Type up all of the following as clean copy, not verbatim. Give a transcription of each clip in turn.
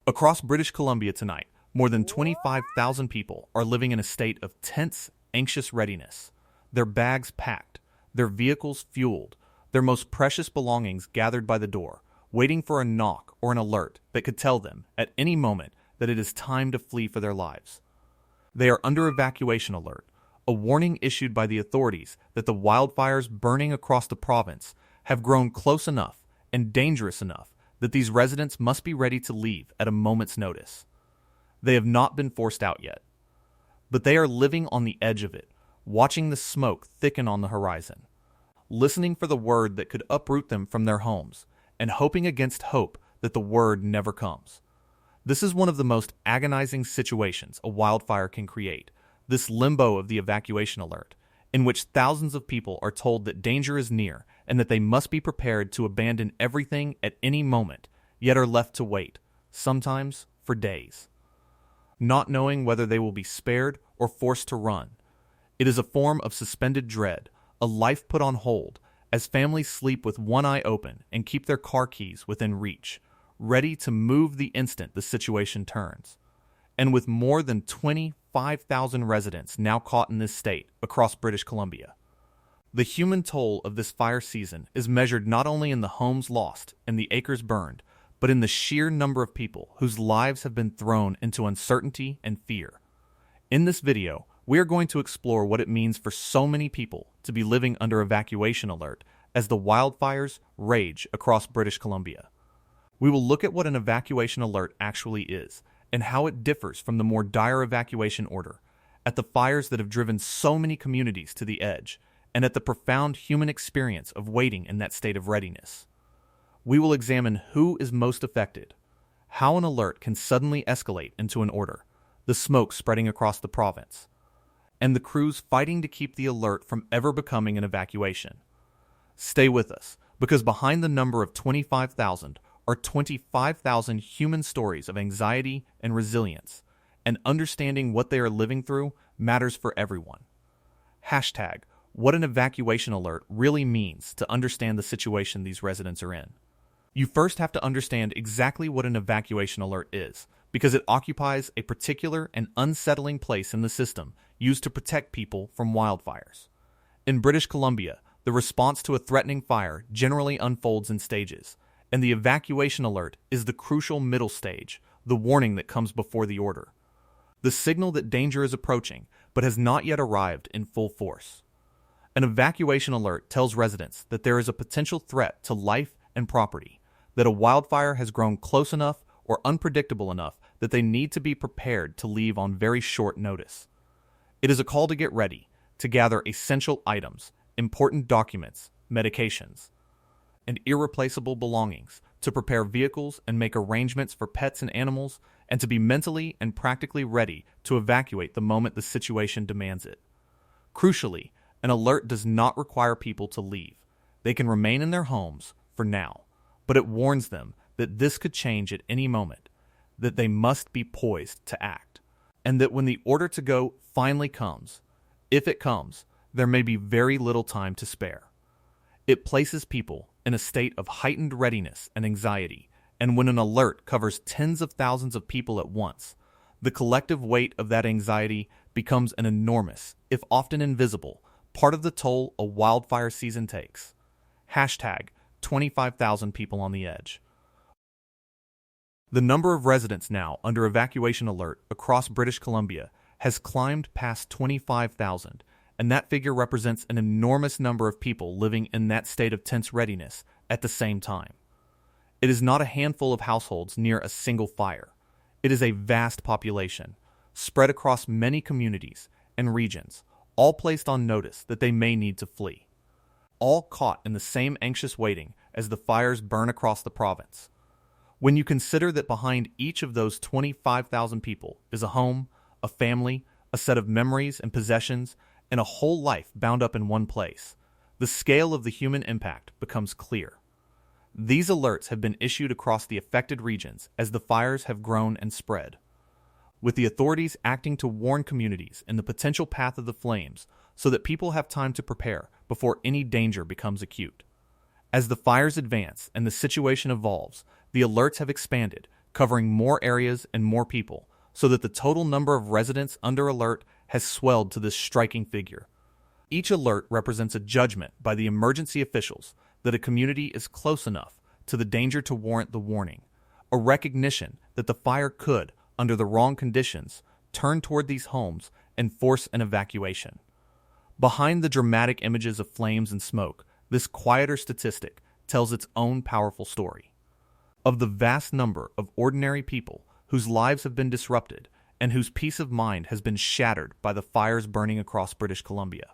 Across British Columbia tonight, more than 25,000 people are living in a state of tense, anxious readiness. Their bags packed, their vehicles fueled, their most precious belongings gathered by the door, waiting for a knock or an alert that could tell them at any moment that it is time to flee for their lives. They are under evacuation alert, a warning issued by the authorities that the wildfires burning across the province have grown close enough and dangerous enough that these residents must be ready to leave at a moment's notice. They have not been forced out yet, but they are living on the edge of it, watching the smoke thicken on the horizon, listening for the word that could uproot them from their homes, and hoping against hope that the word never comes. This is one of the most agonizing situations a wildfire can create, this limbo of the evacuation alert, in which thousands of people are told that danger is near and that they must be prepared to abandon everything at any moment, yet are left to wait, sometimes for days, not knowing whether they will be spared or forced to run. It is a form of suspended dread, a life put on hold, as families sleep with one eye open and keep their car keys within reach, ready to move the instant the situation turns. And with more than 25,000 residents now caught in this state across British Columbia, the human toll of this fire season is measured not only in the homes lost and the acres burned, but in the sheer number of people whose lives have been thrown into uncertainty and fear. In this video, we are going to explore what it means for so many people to be living under evacuation alert as the wildfires rage across British Columbia. We will look at what an evacuation alert actually is and how it differs from the more dire evacuation order, at the fires that have driven so many communities to the edge, and at the profound human experience of waiting in that state of readiness. We will examine who is most affected, how an alert can suddenly escalate into an order, the smoke spreading across the province, and the crews fighting to keep the alert from ever becoming an evacuation. Stay with us, because behind the number of 25,000 are 25,000 human stories of anxiety and resilience, and understanding what they are living through matters for everyone. Hashtag, what an evacuation alert really means to understand the situation these residents are in. You first have to understand exactly what an evacuation alert is, because it occupies a particular and unsettling place in the system used to protect people from wildfires. In British Columbia, the response to a threatening fire generally unfolds in stages, and the evacuation alert is the crucial middle stage, the warning that comes before the order. The signal that danger is approaching, but has not yet arrived in full force. An evacuation alert tells residents that there is a potential threat to life and property, that a wildfire has grown close enough or unpredictable enough that they need to be prepared to leave on very short notice. It is a call to get ready, to gather essential items, important documents, medications, and irreplaceable belongings, to prepare vehicles and make arrangements for pets and animals, and to be mentally and practically ready to evacuate the moment the situation demands it. Crucially, an alert does not require people to leave. They can remain in their homes for now, but it warns them that this could change at any moment, that they must be poised to act, and that when the order to go finally comes, if it comes, there may be very little time to spare. It places people in a state of heightened readiness and anxiety, and when an alert covers tens of thousands of people at once, the collective weight of that anxiety becomes an enormous, if often invisible, part of the toll a wildfire season takes. Hashtag 25,000 people on the edge. The number of residents now under evacuation alert across British Columbia has climbed past 25,000, and that figure represents an enormous number of people living in that state of tense readiness at the same time. It is not a handful of households near a single fire. It is a vast population, spread across many communities and regions, all placed on notice that they may need to flee, all caught in the same anxious waiting as the fires burn across the province. When you consider that behind each of those 25,000 people is a home, a family, a set of memories and possessions, and a whole life bound up in one place, the scale of the human impact becomes clear. These alerts have been issued across the affected regions as the fires have grown and spread, with the authorities acting to warn communities in the potential path of the flames so that people have time to prepare before any danger becomes acute. As the fires advance and the situation evolves, the alerts have expanded, covering more areas and more people, so that the total number of residents under alert has swelled to this striking figure. Each alert represents a judgment by the emergency officials that a community is close enough to the danger to warrant the warning, a recognition that the fire could, under the wrong conditions, turn toward these homes and force an evacuation. Behind the dramatic images of flames and smoke, this quieter statistic tells its own powerful story. Of the vast number of ordinary people whose lives have been disrupted and whose peace of mind has been shattered by the fires burning across British Columbia.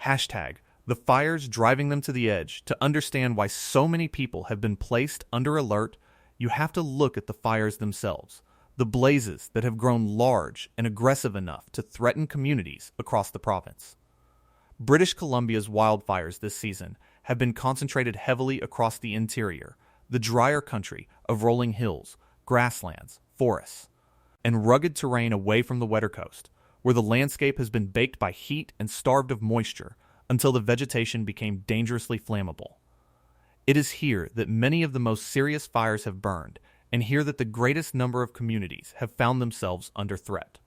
Hashtag the fires driving them to the edge. To understand why so many people have been placed under alert, you have to look at the fires themselves, the blazes that have grown large and aggressive enough to threaten communities across the province. British Columbia's wildfires this season have been concentrated heavily across the interior, the drier country of rolling hills, grasslands, forests, and rugged terrain away from the wetter coast, where the landscape has been baked by heat and starved of moisture until the vegetation became dangerously flammable. It is here that many of the most serious fires have burned, and here that the greatest number of communities have found themselves under threat.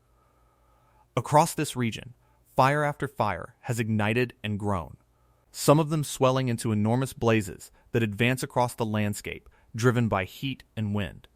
Across this region, fire after fire has ignited and grown, some of them swelling into enormous blazes that advance across the landscape, driven by heat and wind.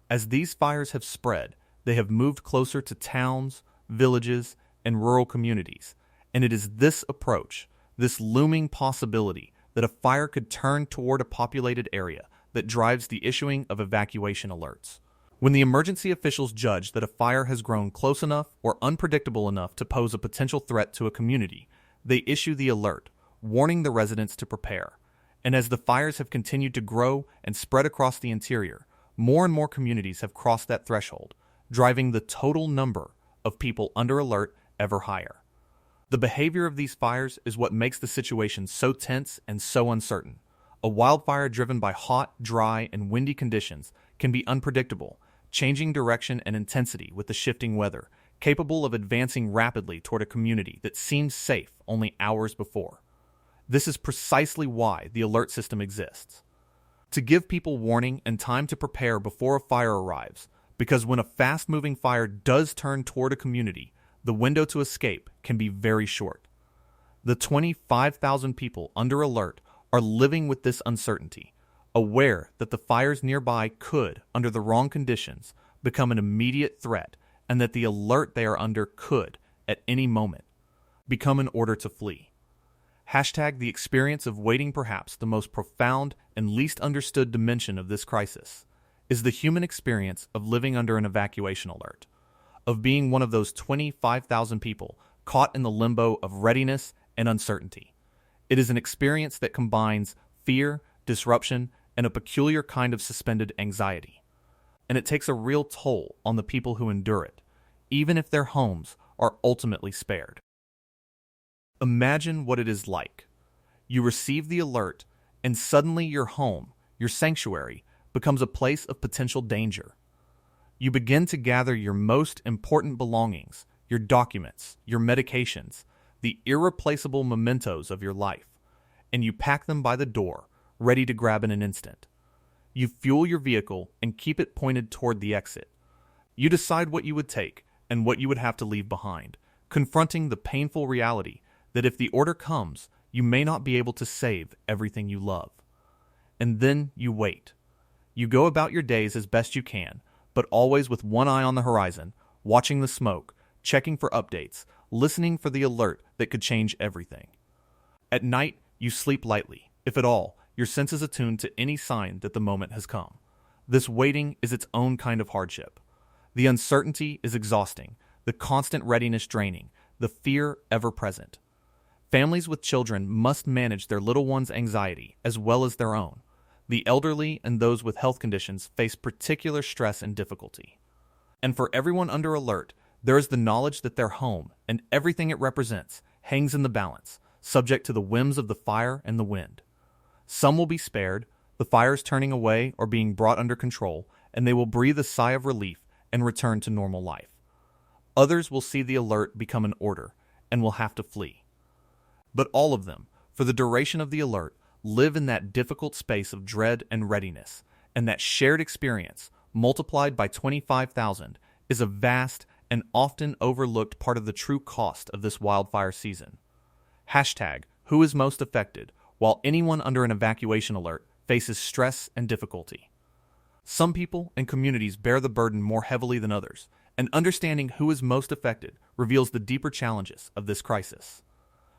As these fires have spread, they have moved closer to towns, villages, and rural communities, and it is this approach, this looming possibility that a fire could turn toward a populated area, that drives the issuing of evacuation alerts. When the emergency officials judge that a fire has grown close enough or unpredictable enough to pose a potential threat to a community, they issue the alert, warning the residents to prepare. And as the fires have continued to grow and spread across the interior, more and more communities have crossed that threshold, driving the total number of people under alert ever higher. The behavior of these fires is what makes the situation so tense and so uncertain. A wildfire driven by hot, dry, and windy conditions can be unpredictable, changing direction and intensity with the shifting weather, capable of advancing rapidly toward a community that seemed safe only hours before. This is precisely why the alert system exists. To give people warning and time to prepare before a fire arrives, because when a fast-moving fire does turn toward a community, the window to escape can be very short. The 25,000 people under alert are living with this uncertainty, aware that the fires nearby could, under the wrong conditions, become an immediate threat, and that the alert they are under could, at any moment, become an order to flee. Hashtag the experience of waiting. Perhaps the most profound and least understood dimension of this crisis is the human experience of living under an evacuation alert, of being one of those 25,000 people caught in the limbo of readiness and uncertainty. It is an experience that combines fear, disruption, and a peculiar kind of suspended anxiety. And it takes a real toll on the people who endure it, even if their homes are ultimately spared. Imagine what it is like. You receive the alert, and suddenly your home, your sanctuary, becomes a place of potential danger. You begin to gather your most important belongings, your documents, your medications, the irreplaceable mementos of your life, and you pack them by the door, ready to grab in an instant. You fuel your vehicle and keep it pointed toward the exit. You decide what you would take and what you would have to leave behind, confronting the painful reality that if the order comes, you may not be able to save everything you love. And then you wait. You go about your days as best you can, but always with one eye on the horizon, watching the smoke, checking for updates, listening for the alert that could change everything. At night, you sleep lightly, if at all, your senses attuned to any sign that the moment has come. This waiting is its own kind of hardship. The uncertainty is exhausting, the constant readiness draining, the fear ever present. Families with children must manage their little ones' anxiety as well as their own. The elderly and those with health conditions face particular stress and difficulty. And for everyone under alert, there is the knowledge that their home and everything it represents hangs in the balance, subject to the whims of the fire and the wind. Some will be spared, the fires turning away or being brought under control, and they will breathe a sigh of relief and return to normal life. Others will see the alert become an order and will have to flee. But all of them, for the duration of the alert, live in that difficult space of dread and readiness, and that shared experience multiplied by 25,000, is a vast and often overlooked part of the true cost of this wildfire season. Hashtag who is most affected, while anyone under an evacuation alert faces stress and difficulty. Some people and communities bear the burden more heavily than others, and understanding who is most affected reveals the deeper challenges of this crisis.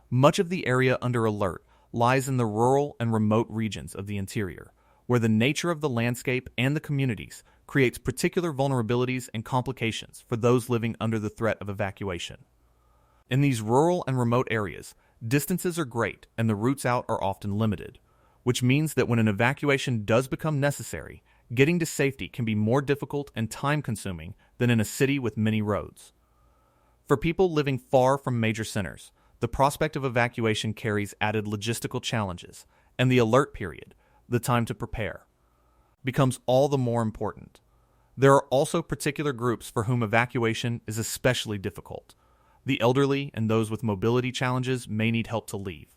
Much of the area under alert lies in the rural and remote regions of the interior, where the nature of the landscape and the communities creates particular vulnerabilities and complications for those living under the threat of evacuation. In these rural and remote areas, distances are great and the routes out are often limited, which means that when an evacuation does become necessary, getting to safety can be more difficult and time-consuming than in a city with many roads. For people living far from major centers, the prospect of evacuation carries added logistical challenges, and the alert period, the time to prepare, becomes all the more important. There are also particular groups for whom evacuation is especially difficult. The elderly and those with mobility challenges may need help to leave.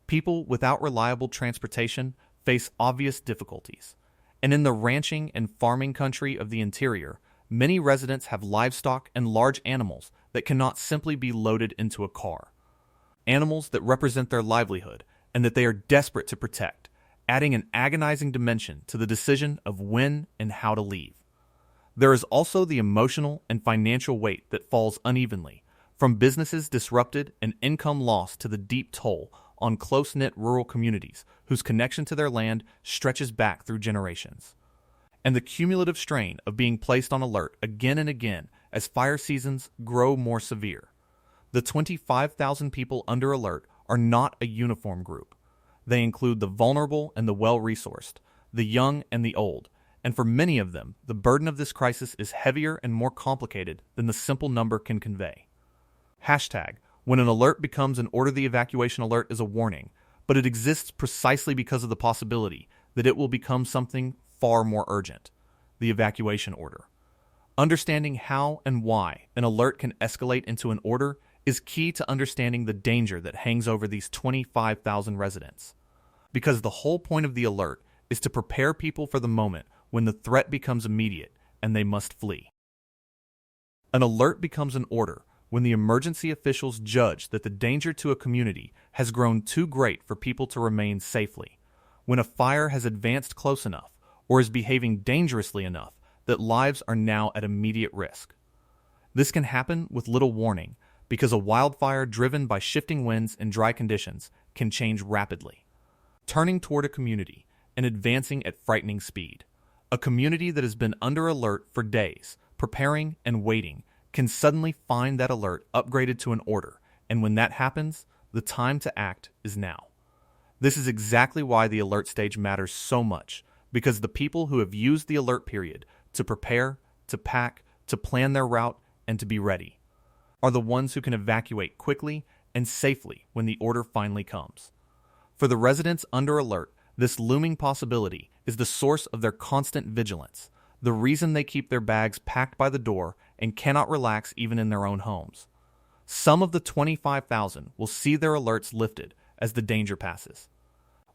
People without reliable transportation face obvious difficulties. And in the ranching and farming country of the interior, many residents have livestock and large animals that cannot simply be loaded into a car. Animals that represent their livelihood and that they are desperate to protect, adding an agonizing dimension to the decision of when and how to leave. There is also the emotional and financial weight that falls unevenly, from businesses disrupted and income lost to the deep toll on close-knit rural communities whose connection to their land stretches back through generations. And the cumulative strain of being placed on alert again and again as fire seasons grow more severe. The 25,000 people under alert are not a uniform group. They include the vulnerable and the well-resourced, the young and the old, and for many of them, the burden of this crisis is heavier and more complicated than the simple number can convey. Hashtag when an alert becomes an order the evacuation alert is a warning, but it exists precisely because of the possibility that it will become something far more urgent, the evacuation order. Understanding how and why an alert can escalate into an order is key to understanding the danger that hangs over these 25,000 residents. Because the whole point of the alert is to prepare people for the moment when the threat becomes immediate and they must flee. An alert becomes an order when the emergency officials judge that the danger to a community has grown too great for people to remain safely, when a fire has advanced close enough or is behaving dangerously enough that lives are now at immediate risk. This can happen with little warning because a wildfire driven by shifting winds and dry conditions can change rapidly, turning toward a community and advancing at frightening speed. A community that has been under alert for days, preparing and waiting, can suddenly find that alert upgraded to an order, and when that happens, the time to act is now. This is exactly why the alert stage matters so much, because the people who have used the alert period to prepare, to pack, to plan their route, and to be ready are the ones who can evacuate quickly and safely when the order finally comes. For the residents under alert, this looming possibility is the source of their constant vigilance, the reason they keep their bags packed by the door and cannot relax even in their own homes. Some of the 25,000 will see their alerts lifted as the danger passes,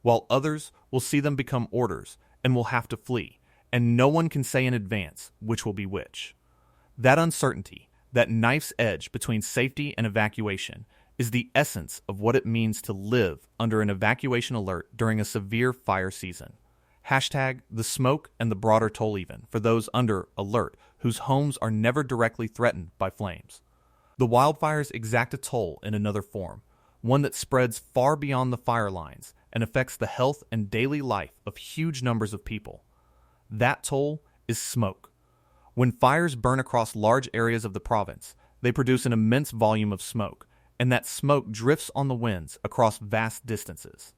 while others will see them become orders and will have to flee, and no one can say in advance which will be which. That uncertainty, that knife's edge between safety and evacuation, is the essence of what it means to live under an evacuation alert during a severe fire season. Hashtag the smoke and the broader toll even for those under alert whose homes are never directly threatened by flames. The wildfires exact a toll in another form, one that spreads far beyond the fire lines and affects the health and daily life of huge numbers of people. That toll is smoke. When fires burn across large areas of the province, they produce an immense volume of smoke, and that smoke drifts on the winds across vast distances,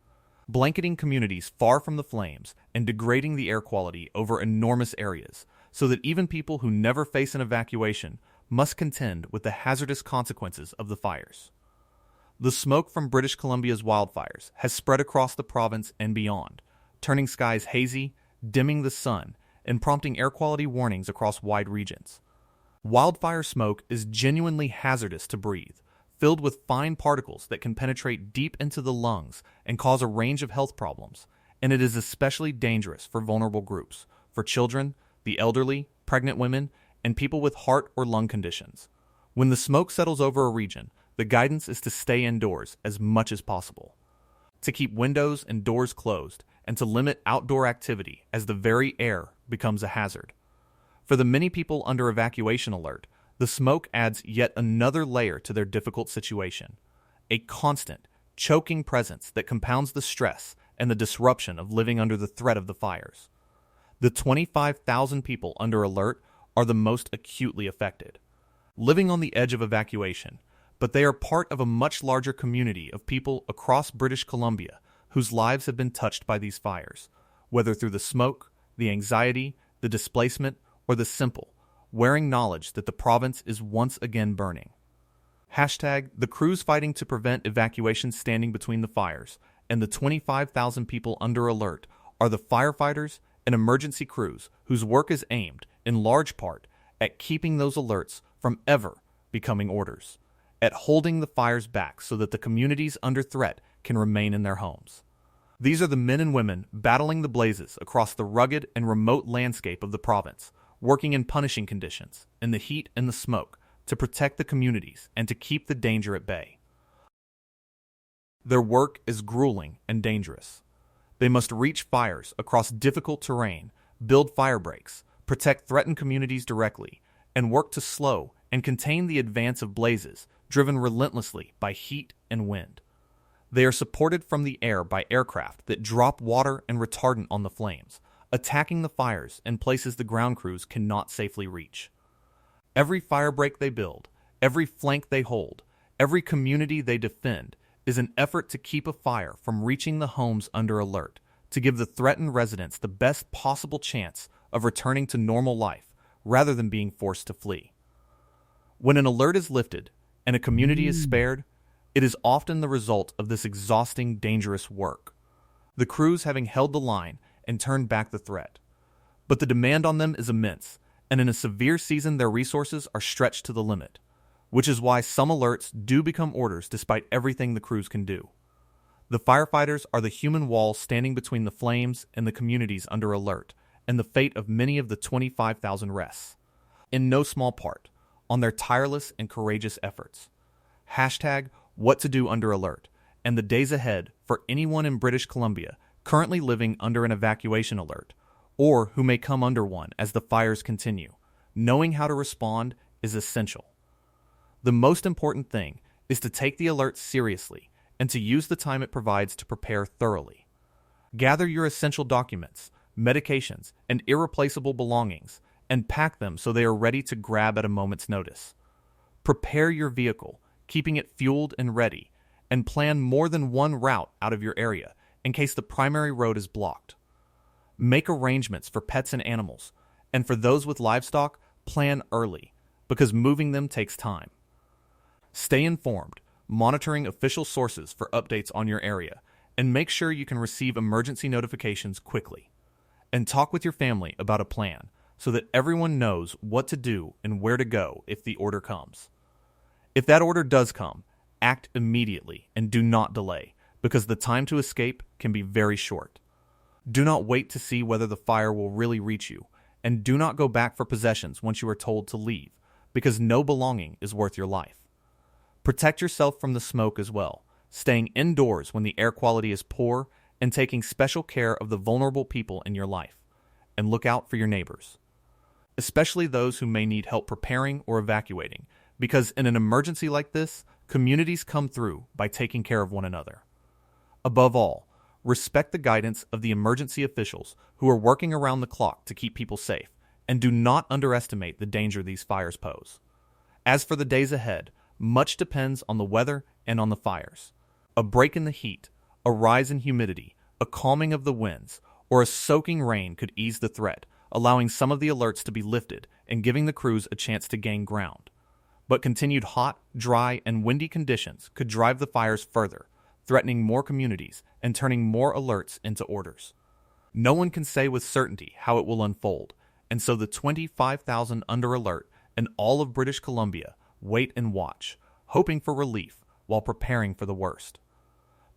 blanketing communities far from the flames and degrading the air quality over enormous areas, so that even people who never face an evacuation must contend with the hazardous consequences of the fires. The smoke from British Columbia's wildfires has spread across the province and beyond, turning skies hazy, dimming the sun, and prompting air quality warnings across wide regions. Wildfire smoke is genuinely hazardous to breathe, filled with fine particles that can penetrate deep into the lungs and cause a range of health problems, and it is especially dangerous for vulnerable groups, for children, the elderly, pregnant women, and people with heart or lung conditions. When the smoke settles over a region, the guidance is to stay indoors as much as possible, to keep windows and doors closed, and to limit outdoor activity as the very air becomes a hazard. For the many people under evacuation alert, the smoke adds yet another layer to their difficult situation, a constant, choking presence that compounds the stress and the disruption of living under the threat of the fires. The 25,000 people under alert are the most acutely affected, living on the edge of evacuation, but they are part of a much larger community of people across British Columbia whose lives have been touched by these fires, whether through the smoke, the anxiety, the displacement, or the simple, wearing knowledge that the province is once again burning. Hashtag, the crews fighting to prevent evacuation standing between the fires and the 25,000 people under alert are the firefighters and emergency crews whose work is aimed, in large part, at keeping those alerts from ever becoming orders, at holding the fires back so that the communities under threat can remain in their homes. These are the men and women battling the blazes across the rugged and remote landscape of the province, working in punishing conditions, in the heat and the smoke, to protect the communities and to keep the danger at bay. Their work is grueling and dangerous. They must reach fires across difficult terrain, build fire breaks, protect threatened communities directly, and work to slow and contain the advance of blazes driven relentlessly by heat and wind. They are supported from the air by aircraft that drop water and retardant on the flames, attacking the fires in places the ground crews cannot safely reach. Every fire break they build, every flank they hold, every community they defend is an effort to keep a fire from reaching the homes under alert, to give the threatened residents the best possible chance of returning to normal life rather than being forced to flee. When an alert is lifted and a community is spared, it is often the result of this exhausting, dangerous work, the crews having held the line and turned back the threat. But the demand on them is immense, and in a severe season their resources are stretched to the limit, which is why some alerts do become orders despite everything the crews can do. The firefighters are the human wall standing between the flames and the communities under alert, and the fate of many of the 25,000 rests, in no small part, on their tireless and courageous efforts. Hashtag, what to do under alert, and the days ahead for anyone in British Columbia currently living under an evacuation alert, or who may come under one as the fires continue. Knowing how to respond is essential. The most important thing is to take the alert seriously and to use the time it provides to prepare thoroughly. Gather your essential documents, medications, and irreplaceable belongings, and pack them so they are ready to grab at a moment's notice. Prepare your vehicle, keeping it fueled and ready, and plan more than one route out of your area in case the primary road is blocked. Make arrangements for pets and animals, and for those with livestock, plan early, because moving them takes time. Stay informed, monitoring official sources for updates on your area, and make sure you can receive emergency notifications quickly. And talk with your family about a plan, so that everyone knows what to do and where to go if the order comes. If that order does come, act immediately and do not delay, because the time to escape can be very short. Do not wait to see whether the fire will really reach you, and do not go back for possessions once you are told to leave, because no belonging is worth your life. Protect yourself from the smoke as well, staying indoors when the air quality is poor and taking special care of the vulnerable people in your life, and look out for your neighbors, especially those who may need help preparing or evacuating, because in an emergency like this, communities come through by taking care of one another. Above all, respect the guidance of the emergency officials who are working around the clock to keep people safe, and do not underestimate the danger these fires pose. As for the days ahead, much depends on the weather and on the fires. A break in the heat, a rise in humidity, a calming of the winds, or a soaking rain could ease the threat, allowing some of the alerts to be lifted and giving the crews a chance to gain ground. But continued hot, dry, and windy conditions could drive the fires further, threatening more communities and turning more alerts into orders. No one can say with certainty how it will unfold, and so the 25,000 under alert and all of British Columbia wait and watch, hoping for relief while preparing for the worst.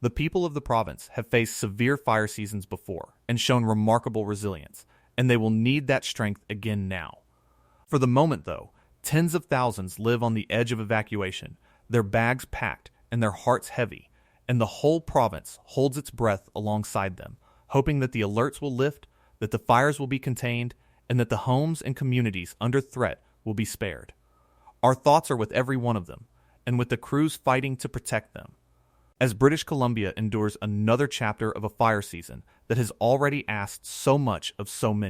The people of the province have faced severe fire seasons before and shown remarkable resilience, and they will need that strength again now. For the moment, though, tens of thousands live on the edge of evacuation, their bags packed and their hearts heavy, and the whole province holds its breath alongside them, hoping that the alerts will lift, that the fires will be contained, and that the homes and communities under threat will be spared. Our thoughts are with every one of them, and with the crews fighting to protect them. As British Columbia endures another chapter of a fire season that has already asked so much of so many,